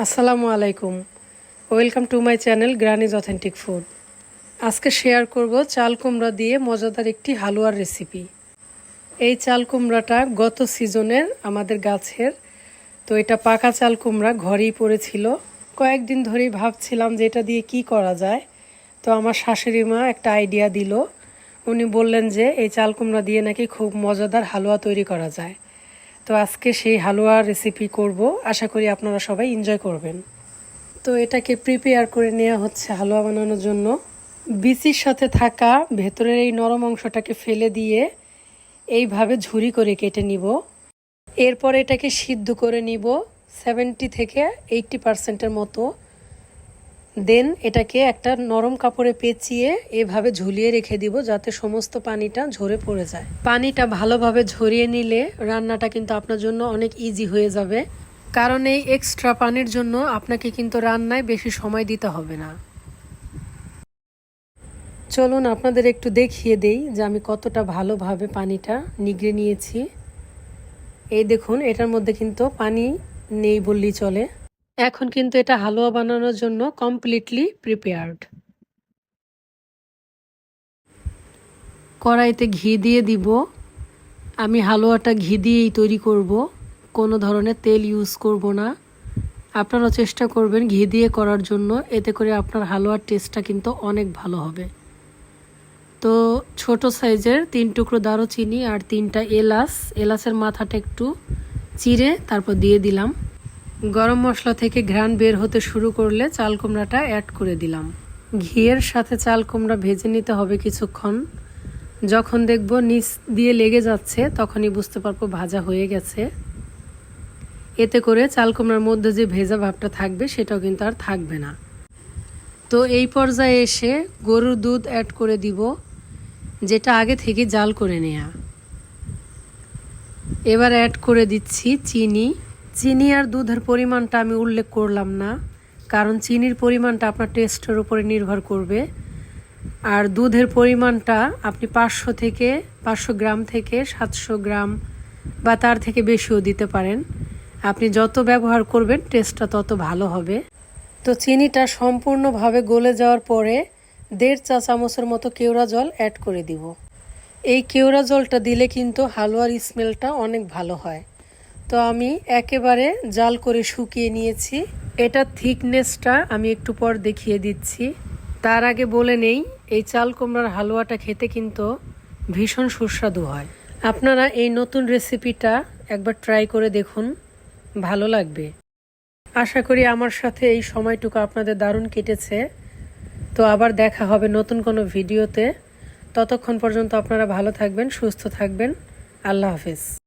আসসালামু আলাইকুম। Welcome to my channel granny's authentic food. আজকে শেয়ার করব চাল কুমড়া দিয়ে মজাদার একটি হালুয়ার রেসিপি। এই চাল কুমড়াটা গত সিজনের আমাদের গাছের, তো এটা পাকা চাল কুমড়া ঘরেই পড়েছিল। কয়েকদিন ধরেই ভাবছিলাম যে এটা দিয়ে কি করা যায়। তো আমার শাশুড়ি মা একটা আইডিয়া দিল। উনি বললেন যে এই চাল কুমড়া দিয়ে নাকি খুব মজাদার হালুয়া তৈরি করা যায়। তো আজকে সেই হালুয়ার রেসিপি করব, আশা করি আপনারা সবাই এনজয় করবেন। তো এটাকে প্রিপেয়ার করে নেওয়া হচ্ছে হালুয়া বানানোর জন্য। বিচির সাথে থাকা ভেতরের এই নরম অংশটাকে ফেলে দিয়ে এইভাবে ঝুরি করে কেটে নিব। এরপর এটাকে সিদ্ধ করে নিব 70 থেকে 80% মতো। দেন এটাকে একটা নরম কাপড়ে পেঁচিয়ে এভাবে ঝুলিয়ে রেখে দিব, যাতে সমস্ত পানিটা ঝরে পড়ে যায়। পানিটা ভালোভাবে ঝরিয়ে নিলে রান্নাটা কিন্তু আপনার জন্য অনেক ইজি হয়ে যাবে, কারণ এই এক্সট্রা পানির জন্য আপনাকে কিন্তু রান্নায় বেশি সময় দিতে হবে না। চলুন আপনাদের একটু দেখিয়ে দেই যে আমি কতটা ভালোভাবে পানিটা নিগড়ে নিয়েছি। এই দেখুন, এটার মধ্যে কিন্তু পানি নেই বললেই চলে। এখন কিন্তু এটা হালুয়া বানানোর জন্য কমপ্লিটলি প্রিপেয়ার্ড। কড়াইতে ঘি দিয়ে দিব। আমি হালুয়াটা ঘি দিয়েই তৈরি করব, কোনো ধরনের তেল ইউজ করব না। আপনারা চেষ্টা করবেন ঘি দিয়ে করার জন্য, এতে করে আপনার হালুয়ার টেস্টটা কিন্তু অনেক ভালো হবে। তো ছোট সাইজের 3 টুকরো দারুচিনি আর 3টা এলাচের মাথাটা একটু চিড়ে তারপর দিয়ে দিলাম। গরম মশলা থেকে ঘ্রাণ বের হতে শুরু করলে চাল কুমড়াটা অ্যাড করে দিলাম। ঘিয়ের সাথে চাল কুমড়া ভেজে নিতে হবে কিছুক্ষণ। যখন দেখব নিচ দিয়ে লেগে যাচ্ছে তখনই বুঝতে পারবো ভাজা হয়ে গেছে। এতে করে চাল কুমড়ার মধ্যে যে ভেজা ভাবটা থাকবে সেটাও কিন্তু আর থাকবে না। তো এই পর্যায়ে এসে গরুর দুধ অ্যাড করে দিব, যেটা আগে থেকে জাল করে নেয়া। এবার অ্যাড করে দিচ্ছি চিনি আর দুধের পরিমাণটা আমি উল্লেখ করলাম না, কারণ চিনির পরিমাণটা আপনার টেস্টের উপরে নির্ভর করবে। আর দুধের পরিমাণটা আপনি 500 গ্রাম থেকে 700 গ্রাম বা তার থেকে বেশিও দিতে পারেন। আপনি যত ব্যবহার করবেন টেস্টটা তত ভালো হবে। তো চিনিটা সম্পূর্ণভাবে গলে যাওয়ার পরে 1.5 চা চামচের মতো কেওড়া জল অ্যাড করে দিব। এই কেওড়া জলটা দিলে কিন্তু হালুয়ার স্মেলটা অনেক ভালো হয়। তো আমি একেবারে জাল করে শুকিয়ে নিয়েছি। এটা থিকনেসটা আমি একটু পর দেখিয়ে দিচ্ছি। তার আগে বলে নেই, এই চাল কুমড়ার হালুয়াটা খেতে কিন্তু ভীষণ সুস্বাদু হয়। আপনারা এই নতুন রেসিপিটা একবার ট্রাই করে দেখুন, ভালো লাগবে। আশা করি আমার সাথে এই সময়টুকু আপনাদের দারুণ কেটেছে। তো আবার দেখা হবে নতুন কোনো ভিডিওতে। ততক্ষণ পর্যন্ত আপনারা ভালো থাকবেন, সুস্থ থাকবেন। আল্লাহ হাফেজ।